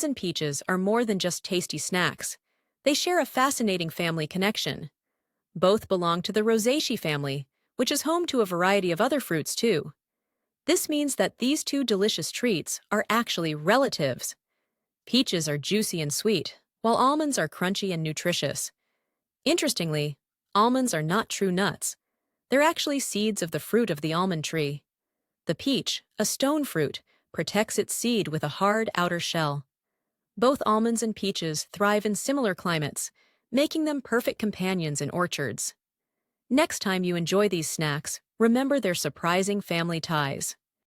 almonds and peaches are more than just tasty snacks. They share a fascinating family connection. Both belong to the Rosaceae family, which is home to a variety of other fruits too. This means that these two delicious treats are actually relatives. Peaches are juicy and sweet, while almonds are crunchy and nutritious. Interestingly, almonds are not true nuts. They're actually seeds of the fruit of the almond tree. The peach, a stone fruit, protects its seed with a hard outer shell. Both almonds and peaches thrive in similar climates, making them perfect companions in orchards. Next time you enjoy these snacks, remember their surprising family ties.